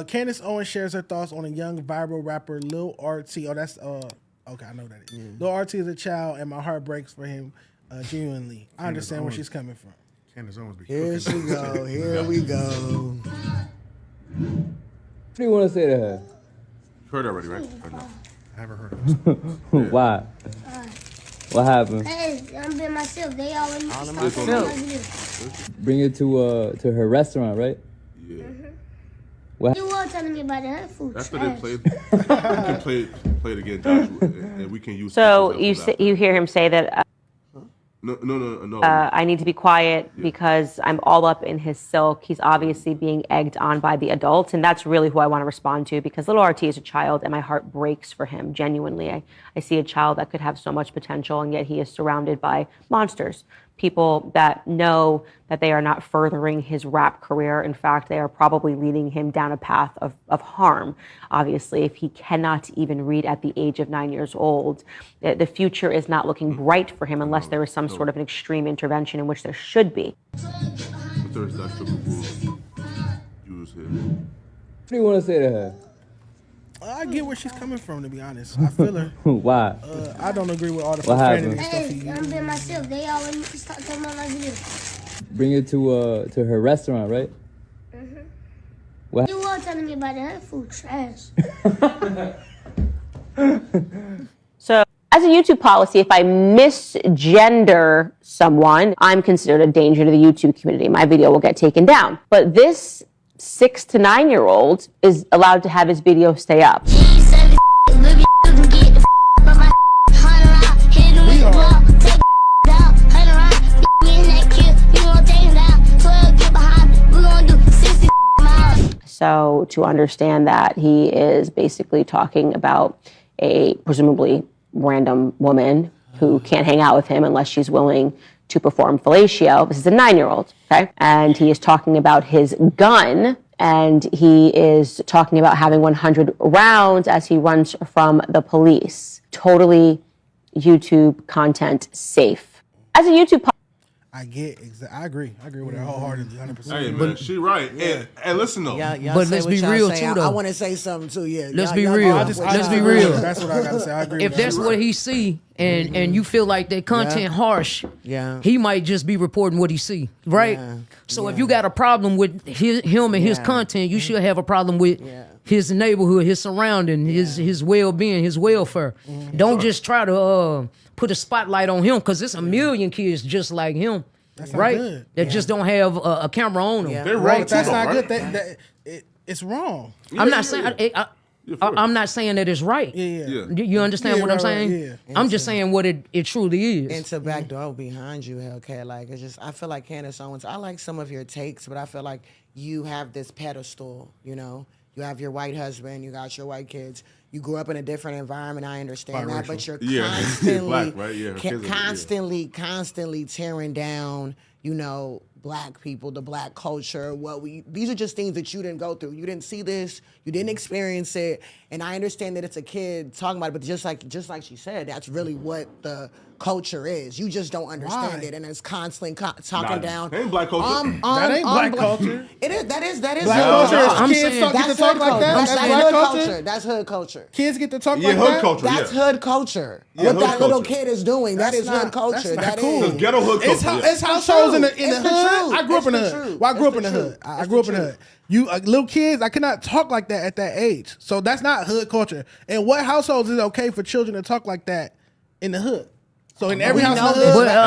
Candace Owens shares her thoughts on a young viral rapper Lil RT. Oh, that's okay. I know that. Lil RT is a child, and my heart breaks for him genuinely. I understand where she's coming from. Candace Owens be Here she go. Here we go. What do you want to say to her? You heard already, right? Or no? I haven't heard of this. Why? What happened? Hey, I'm being myself. They always Bring it to her restaurant, right? Yeah. What? You were telling me about her food. After they play, we can play it again, Joshua, and we can use. So you hear him say that. No. I need to be quiet because I'm all up in his silk. He's obviously being egged on by the adults, and that's really who I want to respond to because Lil RT is a child, and my heart breaks for him, genuinely. I see a child that could have so much potential, and yet he is surrounded by monsters, people that know that they are not furthering his rap career. In fact, they are probably leading him down a path of harm. Obviously, if he cannot even read at the age of 9 years old, the future is not looking bright for him unless there is some sort of an extreme intervention, in which there should be. But there's that triple rule use here. What do you want to say to her? I get where she's coming from, to be honest. I feel her. Why? I don't agree with all the What profanity happened? and stuff he Hey, I'm used. being myself. They always start talking about like this. Bring it to her restaurant, right? What? You were telling me about her food trash. So as a YouTube policy, if I misgender someone, I'm considered a danger to the YouTube community. My video will get taken down. But this 6 to 9 year old is allowed to have his video stay up. So to understand that he is basically talking about a presumably random woman who can't hang out with him unless she's willing to perform fellatio. This is a 9-year-old, okay? And he is talking about his gun, and he is talking about having 100 rounds as he runs from the police. Totally YouTube content safe. As a YouTube I agree. I agree with her wholeheartedly, 100%. Hey man, she right. And listen though. But let's be real too, though. I want to say something too. Yeah. Let's be real. Let's be real. That's what I gotta say. I agree. If that's what he see, and you feel like that content harsh, he might just be reporting what he see, right? So if you got a problem with him and his content, you should have a problem with his neighborhood, his surrounding, his well-being, his welfare. Don't just try to put a spotlight on him, because there's a million kids just like him, right? That just don't have a camera on them. They're wrong. That's not good. It's wrong. I'm not saying. I'm not saying that it's right. You understand what I'm saying? Yeah. I'm just saying what it truly is. And to backdoor behind you, Hellcat, like it's just, I feel like Candace Owens, I like some of your takes, but I feel like you have this pedestal, you know? You have your white husband, you got your white kids. You grew up in a different environment, I understand that, but you're constantly, black, right? constantly tearing down, you know, black people, the black culture, these are just things that you didn't go through. You didn't see this, you didn't experience it, and I understand that it's a kid talking about it, but just like she said, that's really what the culture is. You just don't understand it, and it's constantly talking down. That ain't black culture. That ain't black culture. It is. That is. Black culture is kids get to talk like that. That's black culture. That's hood culture. Kids get to talk like hood that. culture. That's hood culture. What that little kid is doing, that is hood culture. That's not That cool. is. Ghetto hood culture. It's households in the hood. I grew up in the hood. Well, I grew up in the hood. I grew up in the hood. You little kids, I cannot talk like that at that age. So that's not hood culture. And what households is it okay for children to talk like that in the hood? So in every house, I'm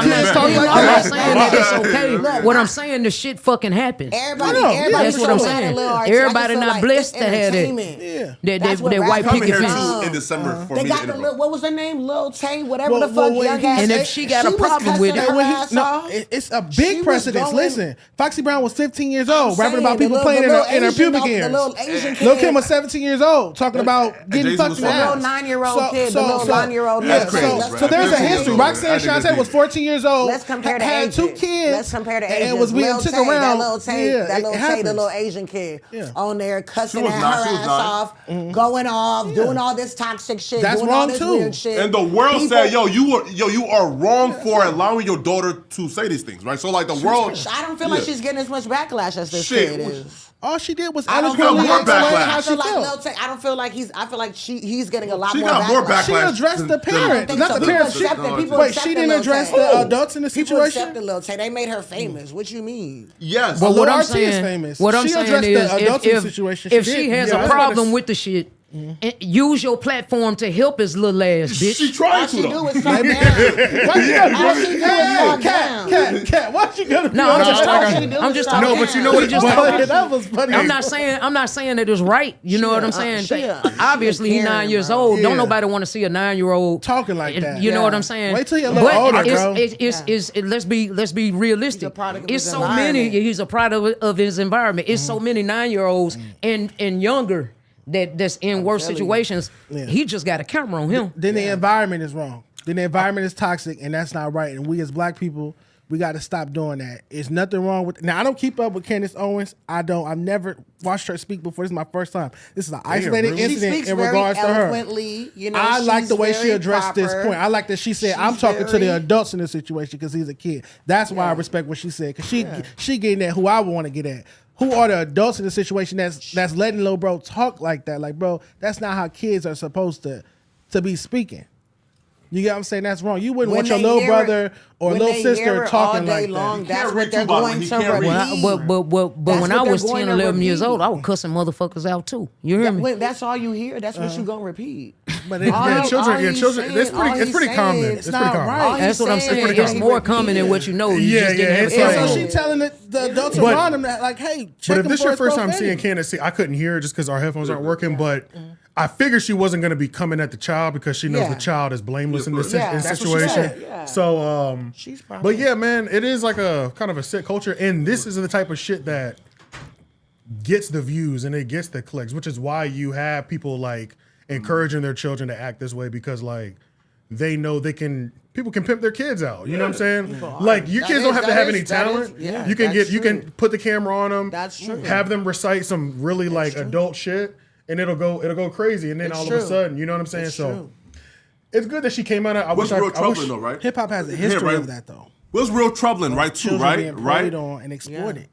kids not talk like saying that. that it's okay. What I'm saying, the shit fucking happens. Everybody That's what I'm saying. Everybody not blessed to have that. That white picket fence. In December for they me. got the what was her name? Lil Tay, whatever the fuck young ass. And if she got a problem with it, it's a big precedence. Listen, Foxy Brown was 15 years old, rapping about people playing in her pubic hairs. Lil Kim was 17 years old, talking about getting fucked in the ass. The little 9-year-old kid, the little 9-year-old. So there's a history. Roxanne Shante was 14 years old. Let's compare the had ages. 2 kids. Let's compare the ages. And was being took around. That little Tay, the little Asian kid on there cussing at her ass off, going off, doing all this toxic shit, That's doing wrong all this too. weird shit. And the world said, yo, you are wrong for allowing your daughter to say these things, right? So like the world, I don't feel like she's getting as much backlash as this kid is. All she did was I don't eloquently more explain backlash. how I she feel like felt. Lil Tay, I don't feel like he's getting a lot She more got more backlash. backlash. She addressed the parent, think not so. the People parents. accepted- people Wait, she accepted didn't Lil address Tay. the adults in the People situation. accepted Lil Tay. They made her famous. What you mean? Yes. But what Lil I'm RT is saying, famous. what I'm She saying addressed is, the adults in the situation. if She she did. has Yeah, a I problem gotta- with the shit, use your platform to help his little ass, bitch. She trying All to she do though. is talk down. Why you gotta All she do is talk down. Cat, why you gotta No, I'm just All talking. she do I'm is just talk talking. No, but you know down. what? We just but- talking. That was funny. I'm not saying that it's right. You know what I'm saying? Obviously, he's 9 years old. Don't Yeah. nobody want to see a 9-year-old Talking like that. You know Yeah. what I'm saying? Wait till you're a little But older, it's, bro. let's be realistic. He's a product of It's his so many. environment. He's a product of his environment. It's so many 9-year-olds and younger that's in worse telling you. situations. He just got a camera on him. Then the environment is wrong. Then the environment is toxic, and that's not right. And we as black people, we got to stop doing that. There's nothing wrong with. Now I don't keep up with Candace Owens. I've never watched her speak before. This is my first time. This is an isolated really? She incident speaks in very regards to her. eloquently. You know, I like she's the way she very addressed this proper. point. I like that she said, "I'm She's talking to the very- adults in this situation because he's a kid." That's why I respect what she said because she getting at who I want to get at. Who are the adults in the situation that's letting little bro talk like that? Like, bro, that's not how kids are supposed to be speaking. You get what I'm saying? That's wrong. You wouldn't want your they little hear brother it- or when little they hear sister it talking all day like long, that. that's can't what read they're too, Bob. going He to can't read. repeat. But when That's I what was they're 10, going to 11 years repeat. old, I was cussing motherfuckers out too. You hear me? When that's all you hear, that's what you gonna repeat. But Yeah, children. It's pretty common. It's It's not pretty common. right. That's what I'm saying. pretty It's common. more common than what you know. You Yeah, just didn't yeah, have it's a And like- camera so on. she telling the adults But- around them that, like, hey, check But if them this for your his first time profanity. seeing Candace, see, I couldn't hear just because our headphones aren't working. But I figured she wasn't going to be coming at the child because she knows Yeah. the child is blameless in this Yeah, that's what she situation. said, yeah. So, She's probably. but yeah, man, it is like a kind of a sick culture, and this is the type of shit that gets the views and it gets the clicks, which is why you have people like encouraging their children to act this way because like they know people can pimp their kids out. You know what I'm saying? Like your That kids is- don't have to that have is- any that is- talent. yeah, you can that's you true. can put the camera on them. That's true. Have them recite some really like adult shit, and it'll go crazy. And then It's all true. of a sudden, you know what I'm saying? It's so true. it's good that she came out. What's real troubling though, right? Hip hop has a history right? of that though. What's real troubling, right? Too, Children right? being Right? preyed on and exploited.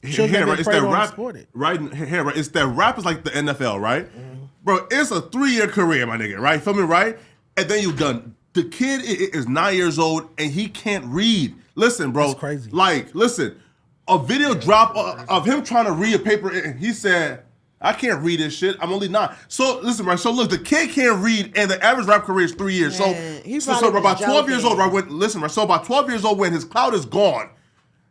Here, Children right? being It's preyed that on and rap, exploited. right? Here, right? It's that rap is like the NFL, right? Bro, it's a 3-year career, my nigga, right? Feel me, right? And then you done. The kid is 9 years old and he can't read. Listen, bro. That's crazy. Like, listen, a video drop of him trying to read a paper and he said, I can't read this shit. I'm only 9. So listen, right? So look, the kid can't read, and the average rap career is 3 years. Man, he so probably about was 12 years old, joking. right? Listen, right? So about 12 years old, when his cloud is gone,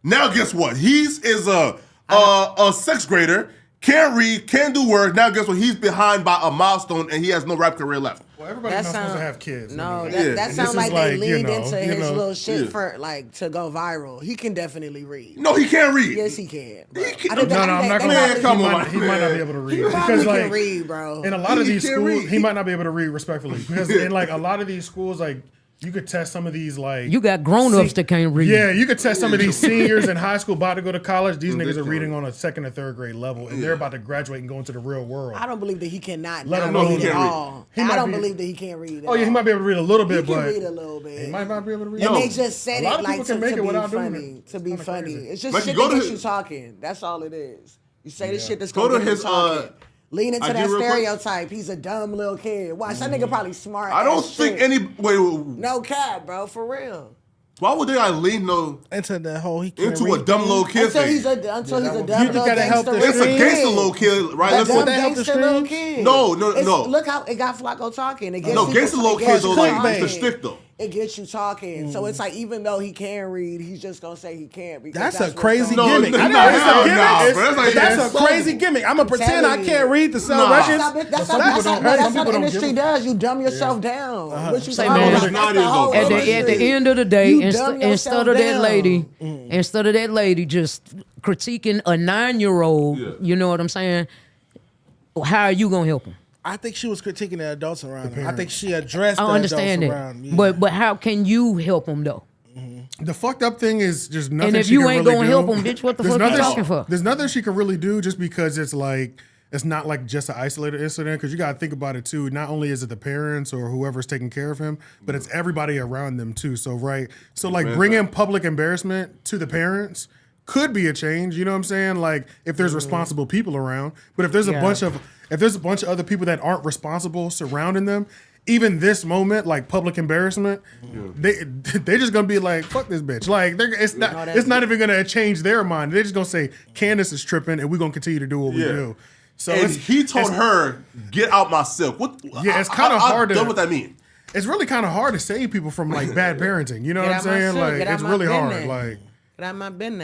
now guess what? He's a 6th grader, can't read, can't do work. Now guess what? He's behind by a milestone, and he has no rap career left. Well, everybody's not supposed to have kids. No, anyway. that This sounds is like they like, leaned you into his know, little shit yeah. for like to go viral. He can definitely read. No, he can't read. Yes, he can. Bro. He can- I think No, that- I'm not they gonna. Man, come on, He might not be able to read He probably because can like read, bro. in a lot of He these can't schools, read. he might not be able to read respectfully because in like a lot of these schools, like you could test some of these like You got grown-ups that can't read. Yeah, you could test some of these seniors in high school about to go to college. These niggas are reading on a 2nd or 3rd grade level, and they're about to graduate and go into the real world. I don't believe that he cannot Let not him know read he at can't read. all. He I might don't be- believe that he can't read. At Oh yeah, he all. might be able to read a little He bit, can but read a little bit. he might not be able to read. And Yo, they just said a lot it of like people to, can make to it be without doing funny. it. To be Kinda funny. crazy. It's just Like, shit go that to gets his- you talking. That's all it is. You say this shit that's Go gonna to get his, him talking. Lean into ID that real quick. stereotype. He's a dumb little kid. Watch, that nigga probably smart. I don't as think shit. wait, No cap, bro. For real. why would they lean Into the whole he can't into read a dumb thing. little kid Until thing? he's a dumb You little gotta help gangster. the It's a street. gangster little kid, right? That Listen, dumb they help the gangster little streets? kid. No. Look how it got Flacco talking. It gets No, people- gangster little it gets kids you are like talking. the stick though. It gets you talking. So it's like even though he can read, he's just gonna say he can't because That's a what's crazy going gimmick. No, I know it's no, a gimmick. no, It's- bro, that's like- but that's yeah. a crazy gimmick. I'm gonna pretend I telling can't you. read to sell Nah. records. That's some how people don't- some the people don't industry give does. You dumb yourself down. What you Say, talking man, about? it's That's 9 the years whole old. At the industry. end of the day, You dumb instead of yourself that lady just critiquing a 9-year-old, Yeah. you know what I'm saying? How are you gonna help him? I think she was critiquing the adults around her. I think she addressed I the understand adults that, around him. but how can you help him though? The fucked up thing is just nothing. And if she you can ain't really gonna do. help him, bitch, what the There's fuck you nothing- talking for? There's nothing she can really do just because it's like it's not like just an isolated incident. Because you got to think about it too. Not only is it the parents or whoever's taking care of him, but it's everybody around them too. So like bringing public embarrassment to the parents could be a change. You know what I'm saying? Like if there's responsible people around, but if there's a bunch of other people that aren't responsible surrounding them, even this moment, like public embarrassment, they're just gonna be like, "Fuck this bitch!" Like it's not even gonna change their mind. They're just gonna say Candace is tripping, and we're gonna continue to do what we do. So and he told her, "Get out my silk." What? Yeah, it's kind of hard to. What that mean? It's really kind of hard to save people from like bad parenting. You know what I'm saying? Like it's really hard. Like get out my business.